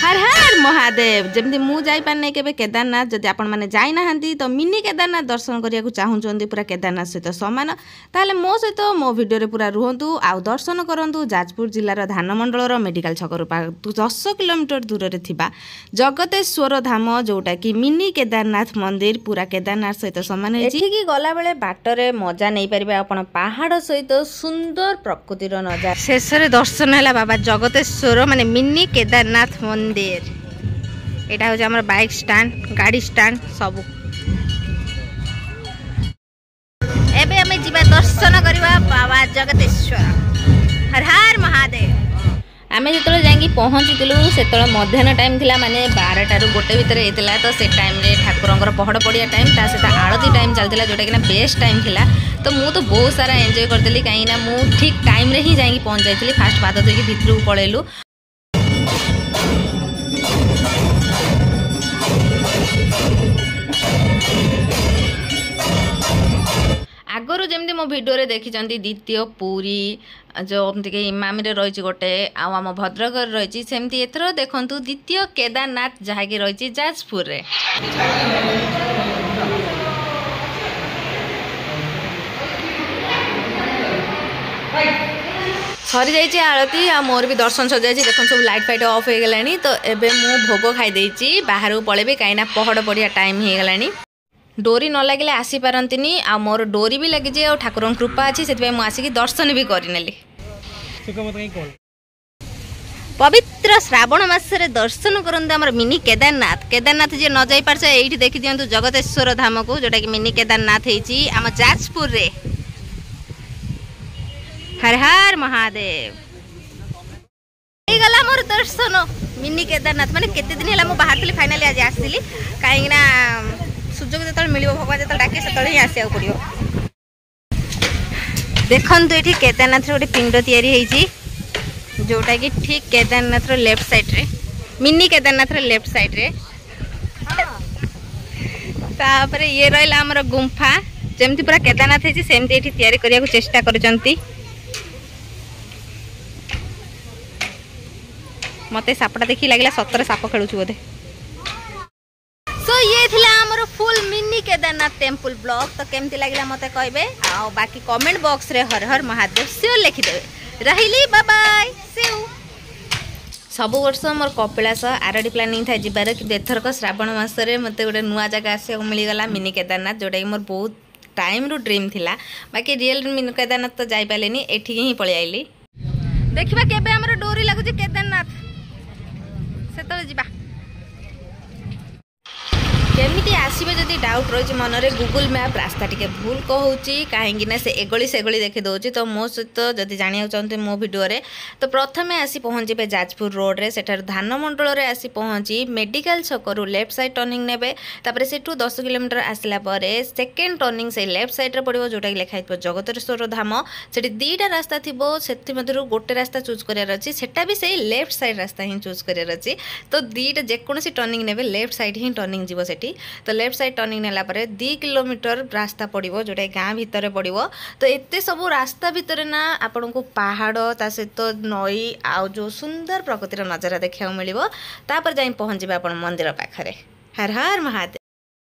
हर हर महादेव जमती मु जाई पारने केबे केदारनाथ जदि आपण माने जाई नाहंती तो मिनी केदारनाथ दर्शन करिया को चाहुचंदी पूरा केदारनाथ सहित समान ताले मो सहित मो वीडियो रे पूरा रुहंतु आ दर्शन करंतु जाजपुर जिल्लार धानमंडल रो मेडिकल छकरु 10 किलोमीटर दूर रे थिबा जगतेश्वर धाम जोटा कि मिनी केदारनाथ मंदिर पूरा केदारनाथ सहित समान एठी की गला बेले बाटरे मजा नै परिबे आपण पहाड़ सहित सुंदर प्रकृति रो नजारा शेष रे दर्शन हैला बाबा जगतेश्वर माने मिनी केदारनाथ मंदिर एटा हो हमर बाइक स्टैंड गाड़ी स्टैंड सब एबे हमें जीवा दर्शन करवा बाबा जगतेश्वर हर हर महादेव आमे जतले जांगी पहुंचीलु सेतले मध्याह्न टाइम थिला माने 12 टारु गोटे भीतर हेतिला तो से टाइम रे ठाकुरंकर पहड़ पड़िया टाइम ता सेता आरती टाइम चलतिला जोटा कि ना बेस्ट टाइम थिला तो मु तो बहुत सारा एंजॉय करदेली काई ना मु ठीक टाइम रे ही जांगी पहुंच जाइतिली फास्ट पाद देकी भितरु पळेलु आगरू जमती मो वीडियो रे देखी द्वितीय पुरी जो एमती इमामी रे रही गोटे आम भद्रक रही सेमती एथर देखंतु द्वितीय केदारनाथ जहाँकि रही जाजपुर रे सरी जाइए आरती आ मोर भी दर्शन सर जाइए देख सब लाइट फाइट ऑफ हो गलानी तो एबे मु भोग खाई देछि बाहर को पळेबे काईना पहड़ पड़िया टाइम हो गलानी डोरी न लगे आसी पारंतिनी आ मोर डोरी भी लगी जे ठाकुर कृपा अच्छी से आसिक दर्शन भी करनेली पवित्र श्रावण मासरे दर्शन करते आम मिनी केदारनाथ केदारनाथ जी न जाई पारछ एठी देखि दियंतु जगतेश्वर धाम को जोटा कि मिनी केदारनाथ हेची आम जाजपुर रे हर हर महादेव गला मोर दर्शन मिनी केदारनाथ माने केते दिन हला मु बाहर थली फाइनली आज आसीली काहे ना सुजोग जो मिल भगवान जो डाके से ही आसा पड़ो देखु ये केदारनाथ गोटे पिंड या जोटा कि ठीक केदारनाथ लेफ्ट साइड रे मिनी केदारनाथ लेफ्ट साइड रे तापर ये रहा आमर गुंफा जमती पूरा केदारनाथ है सेमती तैयारी करने को चेष्टा करचंती मते सापटा देखी लगे सतरे साप खेलु बोधे सो ये थिला हमर full mini Kedarnath temple blog तो केमती लागला मते कहबे आ बाकी कमेंट बॉक्स रे हर हर महादेव श्योर लिखि देबे रहिली बाय बाय सी यू सब वर्ष मोर कपिलास आरडी प्लानिंग था जिबार कि एथरक श्रावण मासरे मते गोटे नुआ जगह आसे मिली गला मिनी केदारनाथ जोटा कि मोर बहुत टाइम रो ड्रीम थिला बाकी रियल मिनी केदारनाथ तो जाई पालेनी एठी ही पळि आइली देखिबा केबे हमर डोरी लागु जे केदारनाथ सेतले जिबा केमिति आसबे जदि डाउट रही मन में गूगल मैप रास्ता टिके भूल कहूँ कहीं से एगली सेगली देखी दूसरी तो मो सहित जदि जाना चाहते मो वीडियो रे तो प्रथमे आसी पहुँचे जाजपुर रोड रे सेठार धानमंडल रे आसी पहुँची मेडिकल छकरू लेफ्ट साइड टर्निंग नेबे तापर सेठू 10 किलोमीटर आसला परे सेकेंड टर्निंग से लेफ्ट साइड रे पड़ो जोटा कि लिखाई जगतेश्वर धाम से दुईटा रास्ता थी से गोटे रास्ता चूज करार अच्छी सेटा भी से लेफ्ट साइड रास्ता ही चूज करार अच्छी तो दुईटा जेकोसी टर्निंग नेबे लेफ्ट साइड ही टर्निंग जीव से तो लेफ्ट साइड टर्निंग नेला परे 2 किलोमीटर रास्ता पड़ो जोटा गाँ भितर पड़ो तो एते सब रास्ता भितर ना आपण को पहाड़ ता सहित नई आउ जो सुंदर प्रकृतिर नजारा देखा मिल तापर जाई पहुँचे आप मंदिर पाखरे हर हर महादेव।